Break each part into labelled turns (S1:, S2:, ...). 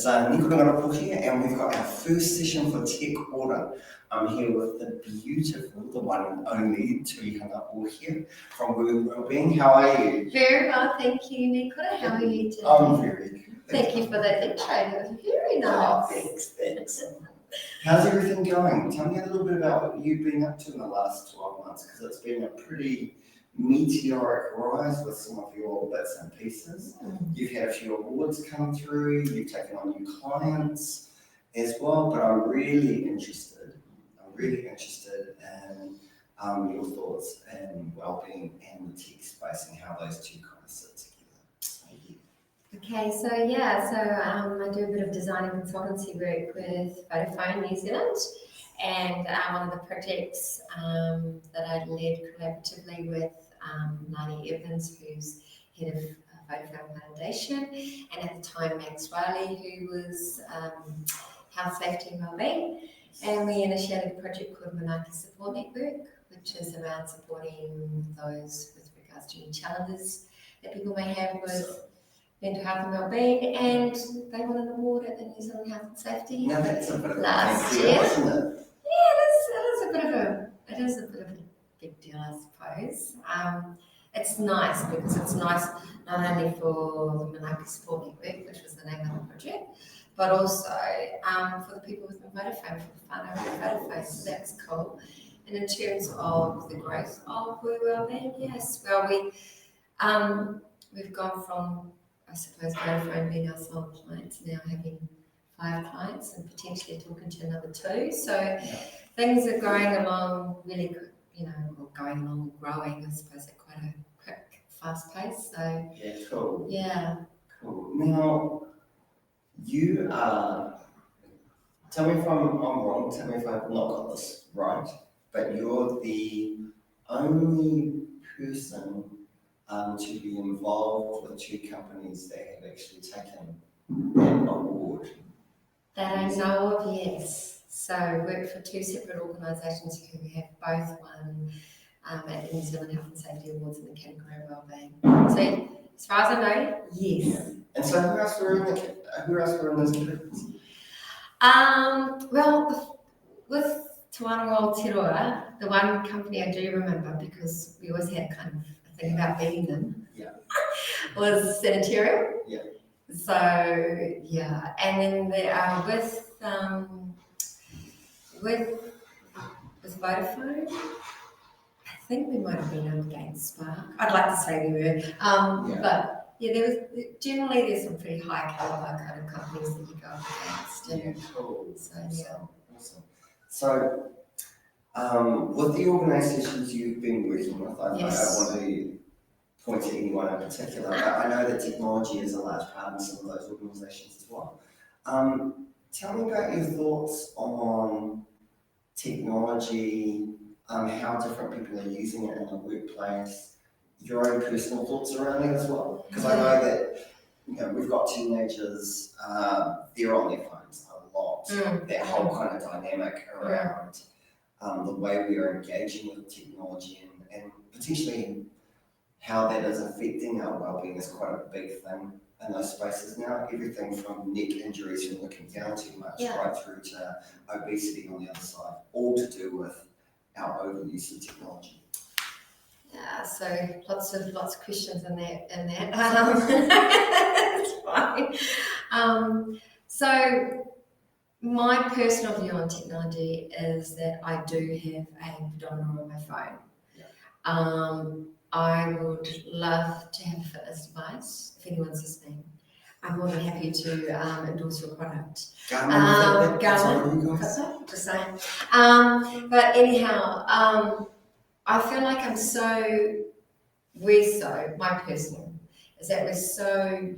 S1: It's Nikora Ngaropo here, and we've got our first session for Tech Order. I'm here with the beautiful, the one and only Tui Ngaropo here from Wellbeing. How are you?
S2: Very well, thank you, Nikora. How are you today?
S1: I'm very good.
S2: Thank you for that intro. That was very nice.
S1: Oh, thanks. How's everything going? Tell me a little bit about what you've been up to in the last 12 months, because it's been a pretty meteoric rise with some of your bits and pieces. You've had a few awards come through, you've taken on new clients as well, but I'm really interested in your thoughts and wellbeing and the tech space and how those two kind of sit together.
S2: Okay, I do a bit of design and consultancy work with Vodafone New Zealand, and one of the projects that I led collaboratively with Nani Evans, who's head of Vodafone Foundation, and at the time Max Riley, who was Health, Safety and Wellbeing, and we initiated a project called Manaki Support Network, which is around supporting those with regards to any challenges that people may have with mental health and wellbeing, and they won an award at the New Zealand Health and Safety
S1: That's a bit of
S2: last
S1: a
S2: year.
S1: isn't it?
S2: Yeah, it is a bit of a big deal, I suppose. It's nice because it's nice not only for the Manaki Support Network, which was the name of the project, but also for the people within Vodafone, for the whānau of Vodafone, so that's cool. And in terms of the growth of wellbeing, yes, well, we've gone from, I suppose, Vodafone being our sole clients, now having 5 clients and potentially talking to another 2. So things are going along really, growing, I suppose, at quite a quick, fast pace. So
S1: yeah, cool.
S2: Yeah.
S1: Cool. Now, you are, tell me if I'm wrong, tell me if I've not got this right, but you're the only person to be involved with 2 companies that have actually taken that award.
S2: That I know of, yes. So I work for 2 separate organisations who have both won at the New Zealand Health and Safety Awards in the category of wellbeing. So as far as I know, yes.
S1: Yeah. And so who else were in those categories?
S2: Well, with Te Wānanga Aotearoa, the one company I do remember, because we always had kind of a thing about beating them, was Sanitarium.
S1: Yeah.
S2: So, yeah. And then with Vodafone, I think we might have been up against Spark. I'd like to say we were. But yeah, there's some pretty high caliber kind of companies that you go up against.
S1: Yeah, cool.
S2: So, yeah.
S1: Awesome. So, with the organisations you've been working with, I don't want to point to anyone in particular, but I know that technology is a large part in some of those organisations as well. Tell me about your thoughts on technology, how different people are using it in the workplace, your own personal thoughts around it as well. Because I know that we've got teenagers, they're on their phones a lot. That whole kind of dynamic around the way we are engaging with technology and potentially how that is affecting our wellbeing is quite a big thing in those spaces now. Everything from neck injuries from looking down too much right through to obesity on the other side, all to do with our overuse of technology.
S2: Yeah, so lots of questions in that. It's fine. So my personal view on technology is that I do have a pedometer on my phone. I would love to have a fitness device. If anyone's listening, I'm more than happy to endorse your product.
S1: Garmin,
S2: just saying. But anyhow, I feel like my personal is that we're so,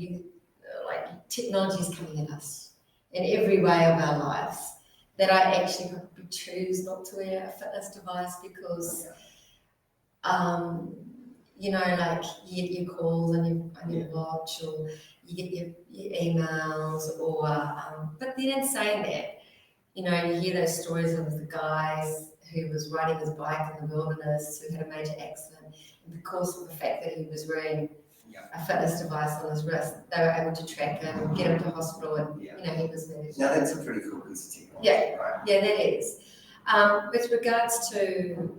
S2: technology is coming at us in every way of our lives that I actually probably choose not to wear a fitness device because, you get your calls on your watch, or you get your emails, but then in saying that, you hear those stories of the guys who was riding his bike in the wilderness who had a major accident, and because of the fact that he was wearing a fitness device on his wrist, they were able to track him, get him to hospital, and
S1: Yeah.
S2: he was managed.
S1: Now that's a pretty cool piece of technology, right?
S2: Yeah, that is. With regards to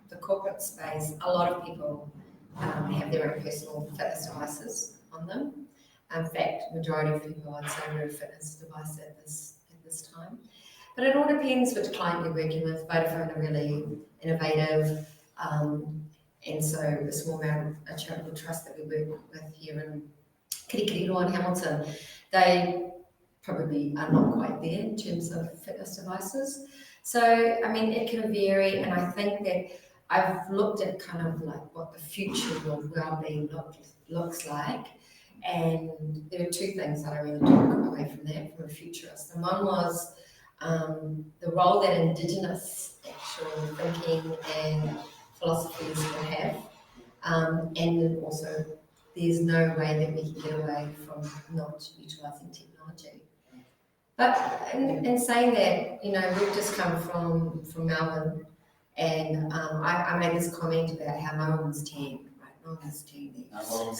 S2: the corporate space, a lot of people have their own personal fitness devices on them. In fact, majority of people, I'd say, wear a fitness device at this time. But it all depends which client you're working with. Vodafone are really innovative. And so a small amount, a charitable trust that we work with here in Kirikiriroa and Hamilton, they probably are not quite there in terms of fitness devices. So, I mean, it can vary, and I think that I've looked at kind of like what the future of well-being looks like, and there are two things that I really took away from that, from a futurist. And one was the role that Indigenous actual thinking and philosophies will have, and then also there's no way that we can get away from not utilising technology. But in saying that, we've just come from Melbourne, and I made this comment about how no one's tan, right? No one's tan there.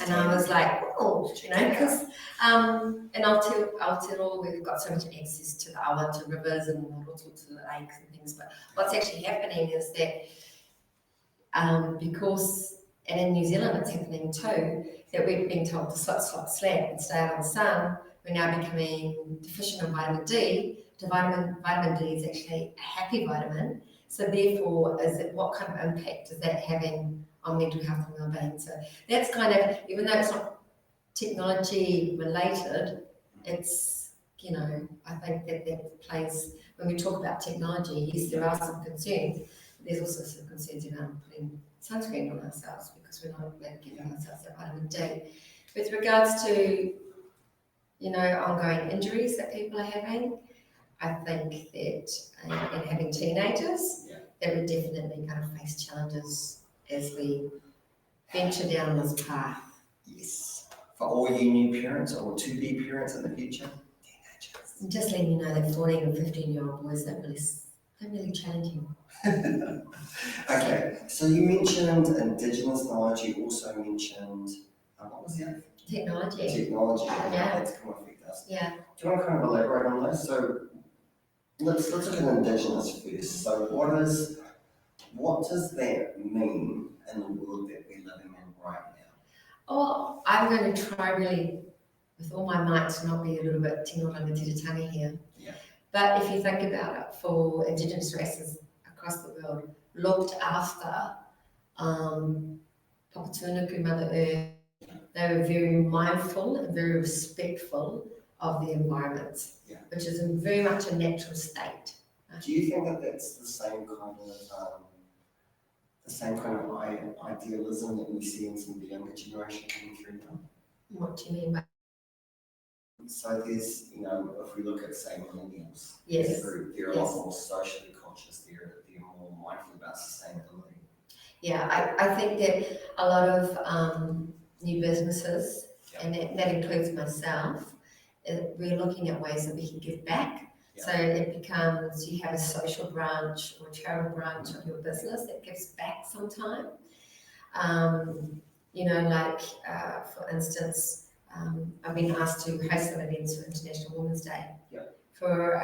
S2: And I was like, oh, because, and Aotearoa, we've got so much access to the awa, to rivers and all sorts of lakes and things, but what's actually happening is that because, and in New Zealand it's happening too, that we've been told to slack and stay out in the sun, we're now becoming deficient in vitamin D. Vitamin D is actually a happy vitamin. So therefore, what kind of impact is that having on mental health and well-being? So that's kind of, even though it's not technology related, it's, I think that plays, when we talk about technology, yes, there are some concerns. There's also some concerns around putting sunscreen on ourselves because we're not giving ourselves that vitamin D. With regards to ongoing injuries that people are having, I think that, and having teenagers, that would definitely kind of face challenges as we venture down this path.
S1: Yes. For all you new parents or to-be parents in the future, teenagers.
S2: Just letting you know that 14 and 15-year-old boys are really challenging.
S1: Okay, so you mentioned Indigenous knowledge, you also mentioned, what was the other?
S2: Technology.
S1: Technology,
S2: Yeah.
S1: that's going to affect us.
S2: Yeah.
S1: Do you want to kind of elaborate on those? So let's look at Indigenous first. So what does that mean in the world that we're living in right now?
S2: Oh, I'm going to try really, with all my might, to not be a little bit tino rangatira here.
S1: Yeah.
S2: But if you think about it, for Indigenous races across the world, looked after Papatūānuku, Mother Earth, they were very mindful and very respectful of the environment, which is very much a natural state.
S1: Do you think that that's the same kind of idealism that we see in some of the younger generation coming through now?
S2: What do you mean by?
S1: So there's, if we look at, say, millennials,
S2: Yes.
S1: they're a lot more socially conscious, they're more mindful about sustainability.
S2: Yeah, I think that a lot of new businesses, and that includes myself, we're looking at ways that we can give back. So it becomes, you have a social branch or charitable branch of your business that gives back sometime. For instance, I've been asked to host some events for International Women's Day for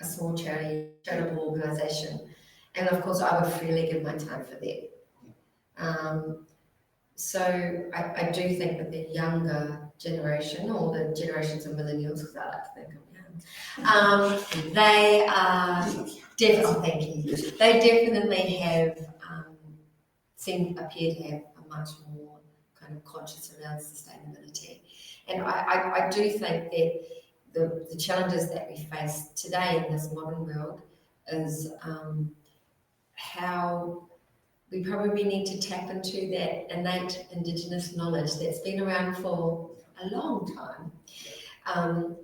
S2: a small charitable organisation. And of course, I would freely give my time for that. So I do think that the younger generation, or the generations of millennials, because I like to think of young, they are definitely, thank you. They definitely have appear to have a much more kind of conscious around sustainability. And I do think that the challenges that we face today in this modern world is how we probably need to tap into that innate Indigenous knowledge that's been around for a long time, and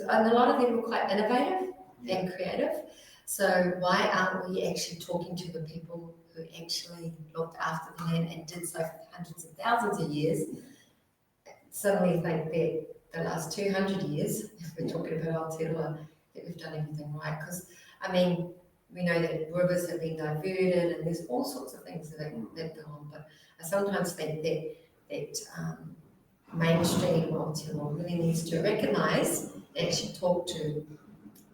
S2: a lot of them were quite innovative and creative. So why aren't we actually talking to the people who actually looked after the land and did so for hundreds of thousands of years? Suddenly think that the last 200 years, if we're talking about Aotearoa, that we've done everything right. Because, I mean, we know that rivers have been diverted, and there's all sorts of things that go on. But I sometimes think that mainstream Aotearoa really needs to recognise and actually talk to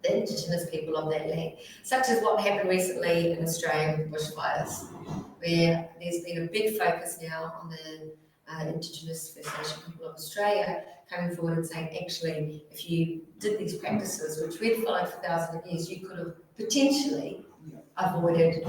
S2: the Indigenous people of that land, such as what happened recently in Australia with bushfires, where there's been a big focus now on the Indigenous First Nation people of Australia coming forward and saying, actually, if you did these practices, which we'd followed for thousands of years, you could have potentially avoided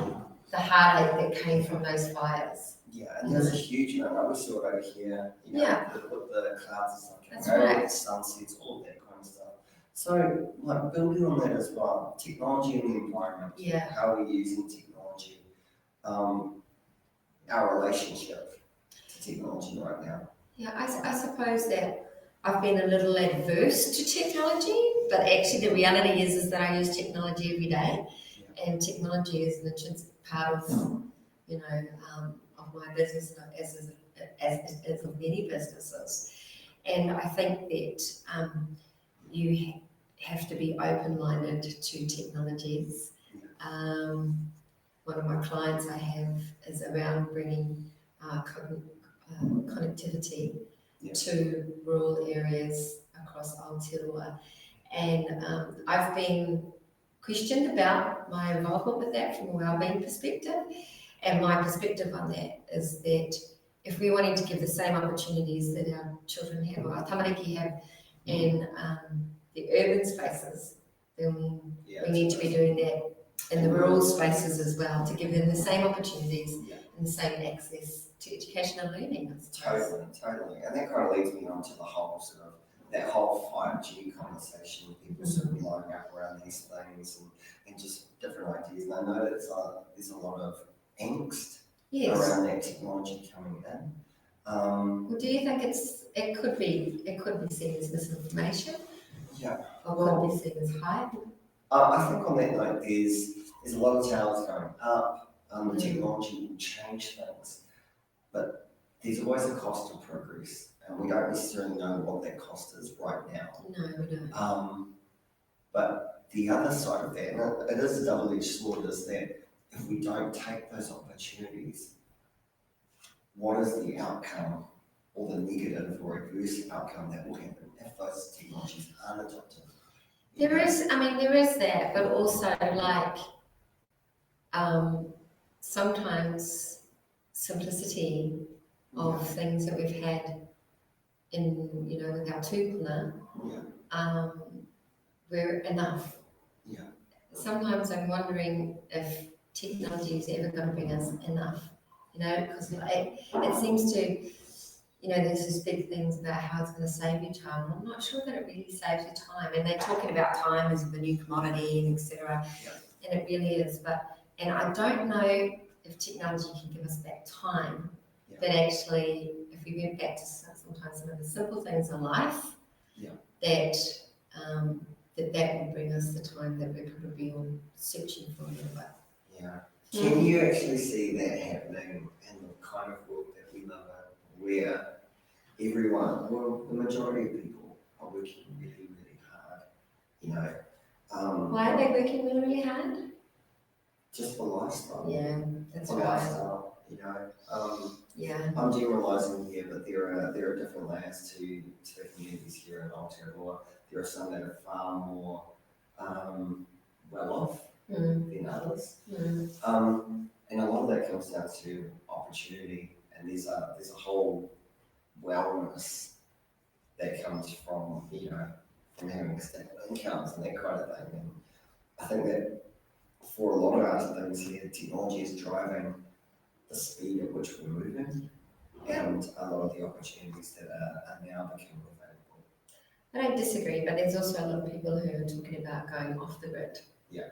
S2: the heartache that came from those fires.
S1: Yeah, and there's a huge amount. We saw it over here, with the clouds and stuff.
S2: That's right.
S1: The sunsets, all of that kind of stuff. So, like, building on that as well, technology and the environment, how we're using technology, our relationship to technology right now.
S2: Yeah, I suppose that I've been a little adverse to technology, but actually the reality is that I use technology every day, and technology is an intrinsic part of, of my business, as of many businesses. And I think that you have to be open-minded to technologies. One of my clients I have is around bringing connectivity to rural areas across Aotearoa. And I've been questioned about my involvement with that from a wellbeing perspective. And my perspective on that is that if we're wanting to give the same opportunities that our children have, or our tamariki have, in the urban spaces, then we need to be doing that in the rural spaces as well, to give them the same opportunities and the same access to education and learning.
S1: Totally. And that kind of leads me on to the whole sort of, that whole 5G conversation, people sort of blowing up around these things and just different ideas. And I know that there's a lot of angst around that technology coming in.
S2: Well, do you think it could be seen as misinformation?
S1: Yeah.
S2: Or could be seen as hype?
S1: I think on that note, there's a lot of towers going up. The technology will change things, but there's always a cost of progress, and we don't necessarily know what that cost is right now.
S2: No, we don't.
S1: But the other side of that, and it is a double-edged sword, is that if we don't take those opportunities, what is the outcome, or the negative or adverse outcome that will happen if those technologies aren't adopted?
S2: There is that, but also sometimes simplicity of things that we've had in, with our tupuna, we're enough.
S1: Yeah.
S2: Sometimes I'm wondering if technology is ever going to bring us enough, because it seems to, there's this big things about how it's going to save you time. I'm not sure that it really saves you time. And they're talking about time as the new commodity and etc. And it really is. And I don't know if technology can give us back time, but actually, if we went back to sometimes some of the simple things in life, that would bring us the time that we're probably all searching for a little bit.
S1: Yeah. Can you actually see that happening in the kind of world that we live in, where the majority of people are working really, really hard,
S2: Why are they working really, really hard?
S1: Just for lifestyle.
S2: Yeah, that's right.
S1: Lifestyle, I'm generalising here, but there are different layers to the communities here in Aotearoa. There are some that are far more well off than others. And a lot of that comes down to opportunity, and there's a whole wellness that comes from from having stable incomes and that kind of thing. And I think that for a lot of our things here, technology is driving the speed at which we're moving, and a lot of the opportunities that are now becoming available.
S2: I don't disagree, but there's also a lot of people who are talking about going off the grid.
S1: Yeah.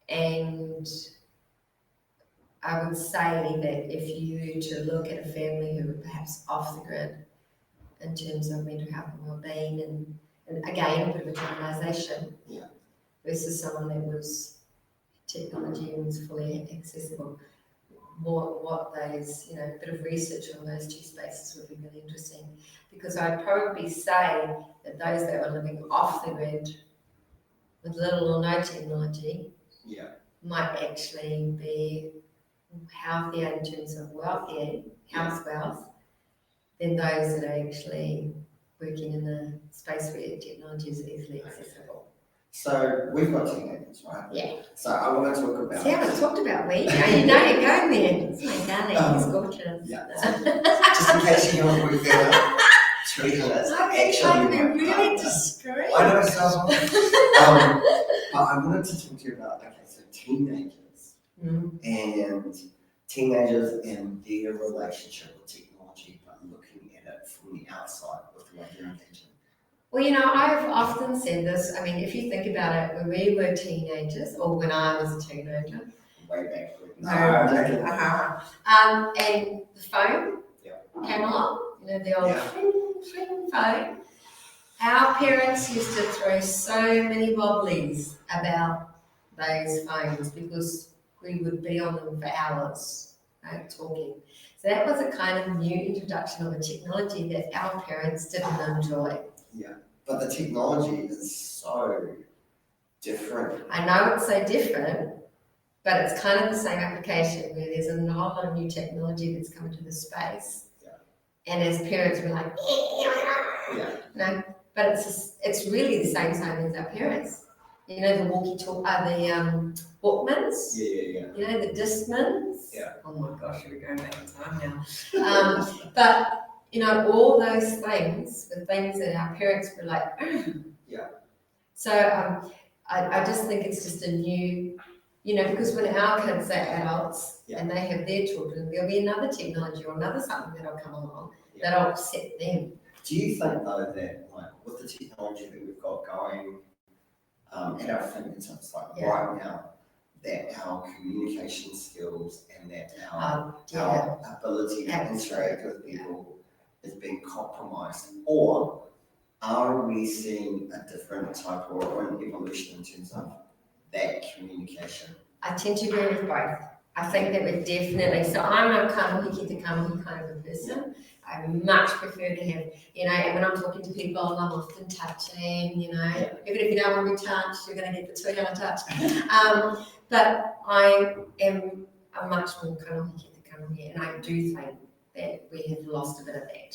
S2: And I would say that if you were to look at a family who were perhaps off the grid in terms of mental health and well-being, and again, a bit of a generalisation, versus someone that was technology and was fully accessible, what those, a bit of research on those two spaces would be really interesting, because I'd probably say that those that were living off the grid with little or no technology might actually be healthier in terms of well-being, health wealth, than those that are actually working in a space where technology is easily accessible.
S1: So we've got teenagers, right?
S2: Yeah.
S1: So I want to talk about.
S2: See, I haven't talked about weed. Now you know you're going there. It's my darling. He's gorgeous.
S1: Yeah. So just in case you haven't worked that out, treating us
S2: I've been really
S1: partner.
S2: discreet.
S1: I know, so but I wanted to talk to you about, okay, so teenagers and teenagers and their relationship with technology, but looking at it from the outside with the way they're engaging.
S2: Well, you know, I've often said this. I mean, if you think about it, when we were teenagers, or when I was a teenager,
S1: Way back.
S2: and the phone came along, you know, the old phone. Our parents used to throw so many wobblies about those phones because we would be on them for hours, right, talking. So that was a kind of new introduction of a technology that our parents didn't enjoy.
S1: Yeah, but the technology is so different.
S2: I know it's so different, but it's kind of the same application where there's a whole lot of new technology that's come into the space.
S1: Yeah.
S2: And as parents, we're like, no, but it's really the same as our parents. You know, the the Walkmans.
S1: Yeah.
S2: You know, the Discmans.
S1: Yeah.
S2: Oh my gosh, we're going back in time now. But you know, all those things, the things that our parents were like,
S1: yeah.
S2: So I just think it's just a new, you know, because when our kids are adults and they have their children, there'll be another technology or another something that'll come along that'll upset them.
S1: Do you think though that like with the technology that we've got going at our fingertips, like right now, that our communication skills and that our ability to interact with people is being compromised, or are we seeing a different type or an evolution in terms of that communication?
S2: I tend to agree with both. I think that we're definitely, so I'm a kamuhiki to kamuhi kind of a person. I much prefer to have, you know, and when I'm talking to people, I'm often touching, you know, even if you don't want to be touched, you're going to get the two-hour touch. But I am a much more kamuhiki to kamuhi, and I do think that we have lost a bit of that.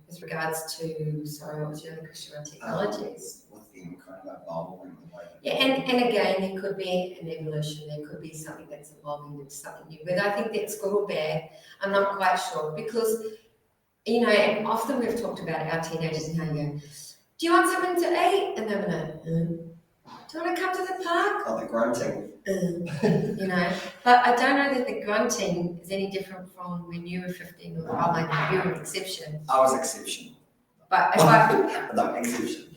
S2: With regards to, sorry, what was your other question on technologies?
S1: With them kind of evolving the way.
S2: And again, there could be an evolution, there could be something that's evolving into something new. Whether I think that's good or bad, I'm not quite sure, because, you know, and often we've talked about our teenagers and how you go, do you want something to eat? And they're going do you want to come to the park?
S1: Oh, the grunting.
S2: You know, but I don't know that the grunting is any different from when you were 15 or like you were an exception.
S1: I was exception.
S2: But if
S1: no, exception.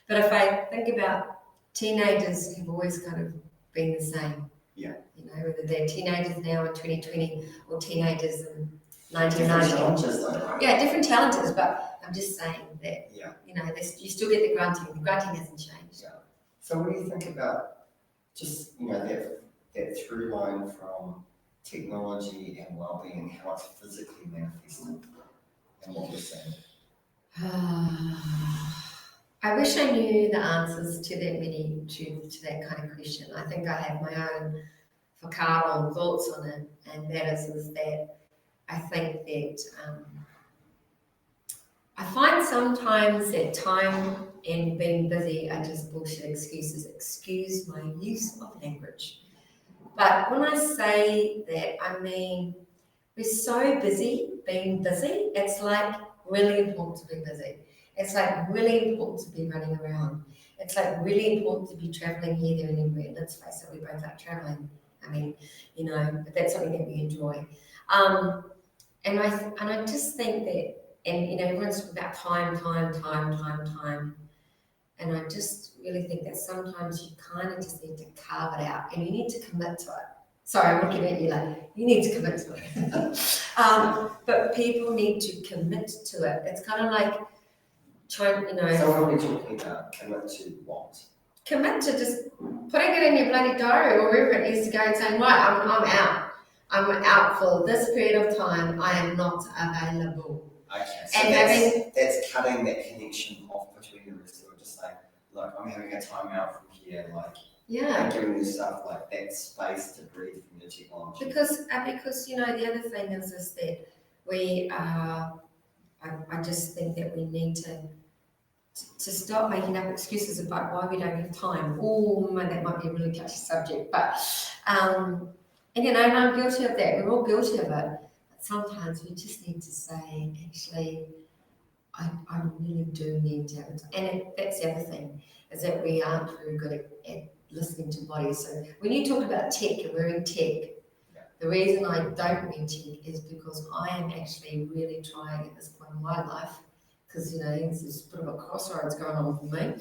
S2: But if I think about teenagers have always kind of been the same.
S1: Yeah.
S2: You know, whether they're teenagers now in 2020 or teenagers in 1990.
S1: Different challenges though, right?
S2: Yeah, different challenges, but I'm just saying that, you know, you still get the grunting. The grunting hasn't changed.
S1: Yeah. So what do you think about just, you know, that through line from technology and well-being and how it's physically manifested and what we're seeing?
S2: I wish I knew the answers to that kind of question. I think I have my own facade and thoughts on it, and that is that I think that I find sometimes that time and being busy are just bullshit excuses. Excuse my use of language. But when I say that, I mean we're so busy being busy. It's like really important to be busy. It's like really important to be running around. It's like really important to be traveling here, there, and everywhere. Let's face it, we both like traveling. I mean, you know, but that's something that we enjoy. And I just think that, and you know, everyone's talking about time. And I just really think that sometimes you kind of just need to carve it out, and you need to commit to it. Sorry, I'm looking at you like, you need to commit to it. But people need to commit to it. It's kind of like trying, you know.
S1: So what are we talking about? Commit to what?
S2: Commit to just putting it in your bloody diary or wherever it needs to go and saying, right, I'm out. I'm out for this period of time. I am not available.
S1: Okay, so that's cutting that connection off between the rest of it. Just like, look, I'm having a time out from here. Like,
S2: Yeah.
S1: and giving yourself like that space to breathe from your technology.
S2: Because you know the other thing is that we are. I just think that we need to stop making up excuses about why we don't have time. Oh man, that might be a really touchy subject, but and you know, and I'm guilty of that. We're all guilty of it. But sometimes we just need to say, actually, I really do need to have it. And that's the other thing is that we aren't very good at listening to bodies. So when you talk about tech and we're in tech, the reason I don't mean tech is because I am actually really trying at this point in my life, because you know there's this bit of a crossroads going on for me,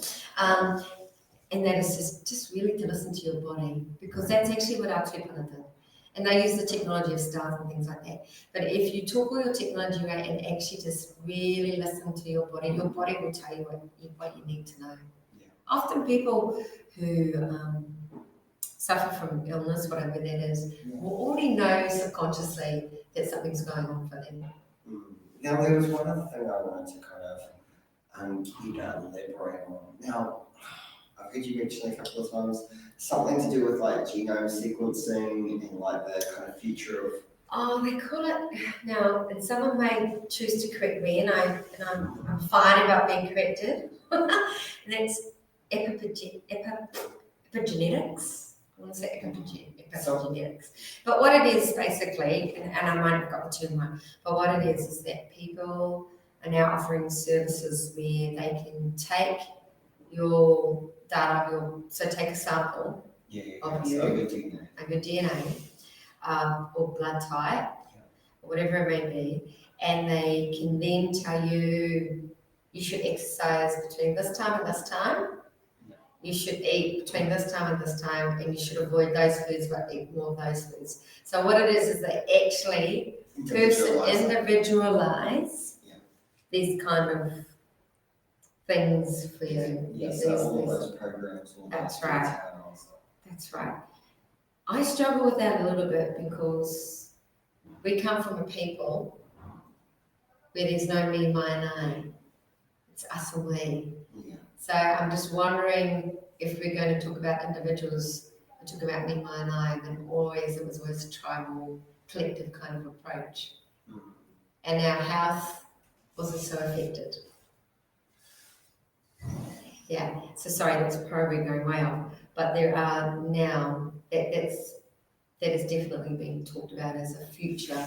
S2: and that is just really to listen to your body, because that's actually what our tupuna did. And they use the technology of stars and things like that. But if you talk all your technology away and actually just really listen to your body will tell you what you need to know.
S1: Yeah.
S2: Often people who suffer from illness, whatever that is, will already know subconsciously that something's going on for them.
S1: Now, there was one other thing I wanted to kind of elaborate on. Now, I've heard you mention a couple of times something to do with like genome sequencing and like the kind of future of.
S2: Oh, they call it now, and someone may choose to correct me, and I'm fine about being corrected. And that's epigenetics. I want to say epigenetics. But what it is basically, and I might have got the term wrong, but what it is that people are now offering services where they can take your data, so take a sample of you, of your DNA, or blood type, or whatever it may be, and they can then tell you you should exercise between this time and this time. You should eat between this time and this time, and you should avoid those foods but eat more of those foods. So what it is they actually individualize these kind of things for you.
S1: Yes, all those programs.
S2: That's right. That's right. I struggle with that a little bit because we come from a people where there's no me, mine, I. It's us and we.
S1: Yeah.
S2: So I'm just wondering if we're going to talk about individuals and talk about me, mine, I, then it was always a tribal, collective kind of approach. And our health wasn't so affected. Yeah, so sorry, that's probably going way off. But there are now, that is definitely being talked about as a future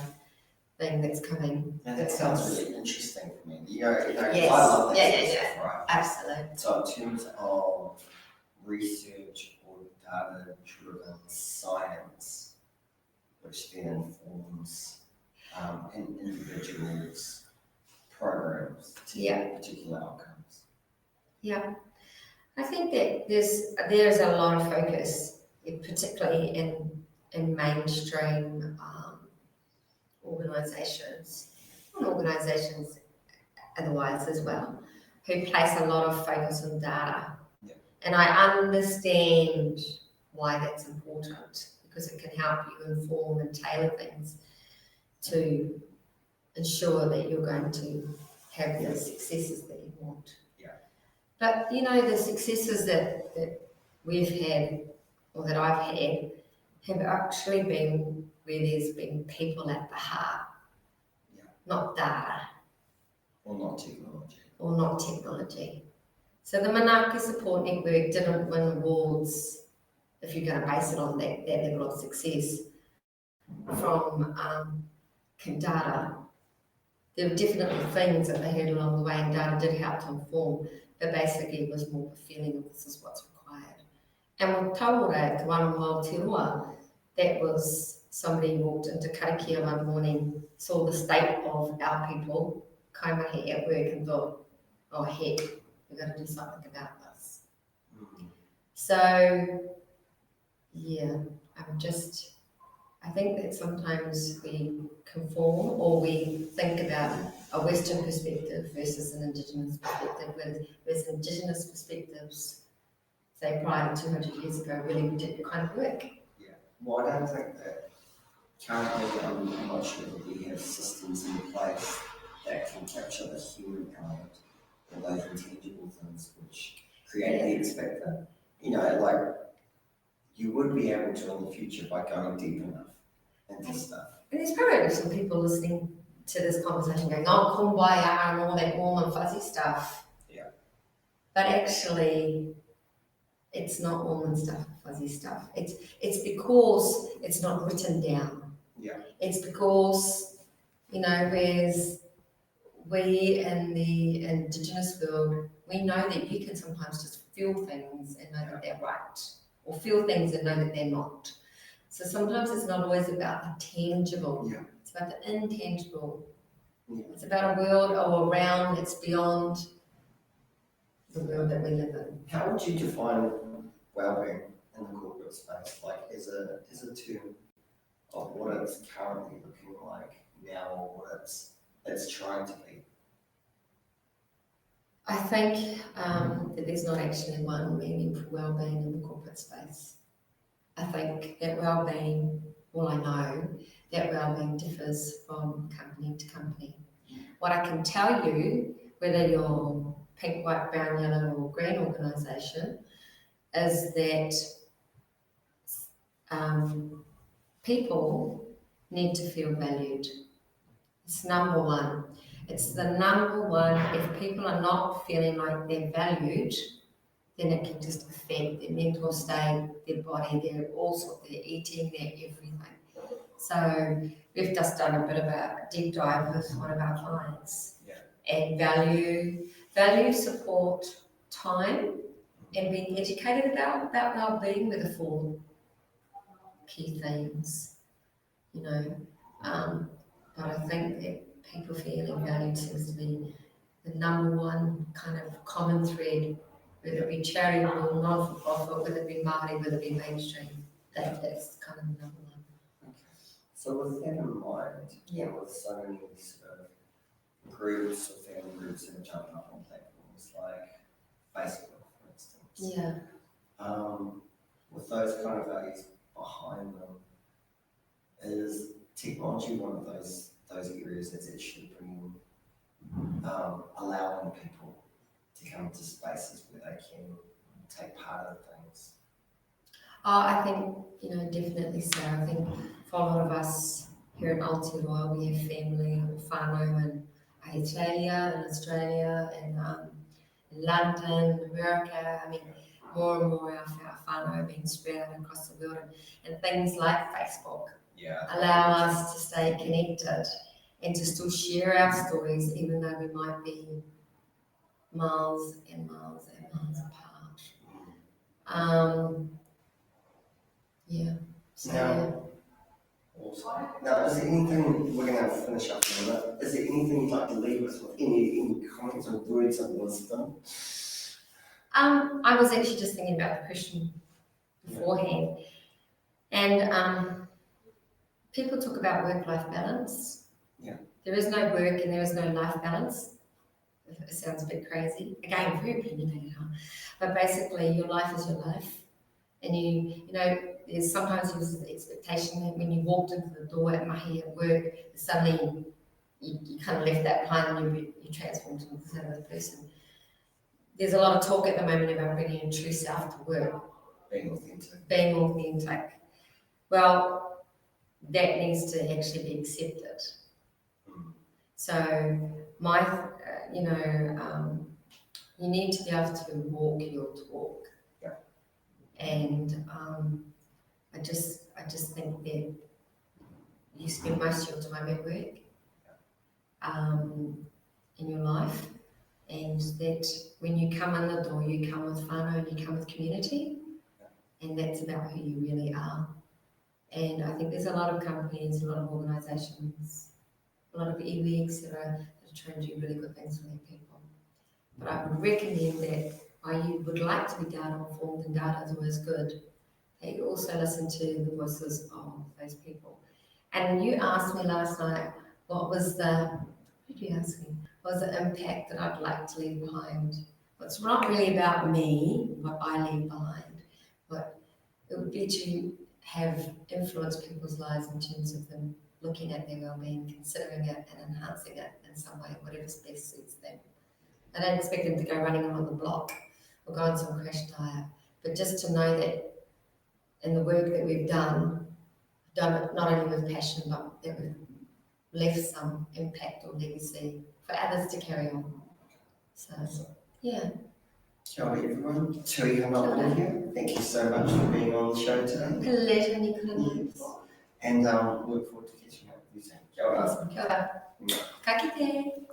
S2: thing that's coming.
S1: Now that sounds really interesting for me.
S2: Yes.
S1: I love that stuff, right?
S2: Absolutely.
S1: So in terms of research or data-driven science, which then informs an individual's programs to get particular outcomes.
S2: Yeah. I think that there's a lot of focus, particularly in mainstream organisations, and organisations otherwise as well, who place a lot of focus on data.
S1: Yeah.
S2: And I understand why that's important, because it can help you inform and tailor things to ensure that you're going to have the successes that you want.
S1: Yeah.
S2: But you know, the successes that we've had, or that I've had, have actually been where there's been people at the heart, not data.
S1: Or not technology.
S2: Or not technology. So the Manaki Support Network didn't win awards, if you're going to base it on that level of success, from data. There were definitely things that they had along the way, and data did help to inform, but basically it was more a feeling of this is what's required. And with Taura, Te Wana Aotearoa, that was somebody walked into Karakia one morning, saw the state of our people, kaimahi at work, and thought, oh heck, we've got to do something about this. So, yeah, I think that sometimes we conform, or we think about a Western perspective versus an Indigenous perspective, whereas Indigenous perspectives, say prior to 200 years ago, really did kind of work.
S1: Yeah, well, I don't think that currently I'm not sure that we have systems in place that can capture the human element or those intangible things which create the expected. you would be able to in the future by going deep enough into stuff.
S2: And there's probably some people listening to this conversation going, oh, kumbaya and all that warm and fuzzy stuff.
S1: Yeah.
S2: But actually, it's not warm and stuff, fuzzy stuff. It's because it's not written down.
S1: Yeah.
S2: It's because, whereas we in the Indigenous world, we know that you can sometimes just feel things and know that they're right, or feel things and know that they're not. So sometimes it's not always about the tangible, it's about the intangible. Yeah. It's about a world or a realm that's beyond the world that we live in.
S1: How would you define well-being in the corporate space? Like, is a term of what it's currently looking like now, or what it's trying to be?
S2: I think that there's not actually one meaning for well-being in the corporate space. I think that well-being, well, I know that well-being differs from company to company. What I can tell you, whether you're pink, white, brown, yellow, or green organisation, is that people need to feel valued. It's number one. It's the number one. If people are not feeling like they're valued, then it can just affect their mental state, their body, their eating, their everything. So we've just done a bit of a deep dive with one of our clients. And value, support, time, and being educated about well-being were the 4 key themes, But I think that people feeling valued seems to be the number one kind of common thread, whether it be charitable, non-for-profit, whether it be Māori, whether it be mainstream. That's kind of the number one.
S1: Okay. So with that in mind, with so many sort of groups or family groups that are jumping up on platforms like Facebook, for instance. With those kind of values behind them, is technology one of those areas that's actually bringing, allowing people to come into spaces where they can take part of things?
S2: I think, definitely so. I think for a lot of us here in Aotearoa, we have family or whānau in Australia, and in London, America. I mean, more and more our whānau are being spread out across the world, and things like Facebook allow us to stay connected and to still share our stories, even though we might be miles and miles and miles apart.
S1: Awesome. Now, is there anything, we're going to finish up in a minute, is there anything you'd like to leave us with, any comments or words of wisdom?
S2: I was actually just thinking about the question beforehand, and people talk about work-life balance. There is no work and there is no life balance. It sounds a bit crazy. Again, very opinionated, but basically your life is your life. And there's sometimes the expectation that when you walked into the door at mahi at work, suddenly you kind of left that behind and you transformed into this other person. There's a lot of talk at the moment about bringing your true self to work. Being authentic. Well, that needs to actually be accepted. So you need to be able to walk your talk. And I just think that you spend most of your time at work in your life, and that when you come in the door, you come with whānau and you come with community, and that's about who you really are. And I think there's a lot of companies, a lot of organisations, a lot of iwigs that are trying to do really good things for their people. But I would recommend that while you would like to be data-informed, and data is always good, that you also listen to the voices of those people. And you asked me last night, what was the impact that I'd like to leave behind? It's not really about me, what I leave behind, but it would be to have influenced people's lives in terms of them looking at their well-being, considering it and enhancing it in some way, whatever best suits them. I don't expect them to go running around the block or go on some crash diet, but just to know that in the work that we've done it not only with passion, but that we've left some impact or legacy for others to carry on. So, yeah.
S1: Kia ora everyone, Tui Ngaropo here. Thank you so much for being on the show today.
S2: Pleasure, Nikora.
S1: And look forward to catching up with you soon. Kia ora.
S2: Awesome. Kia ora. Ka kite.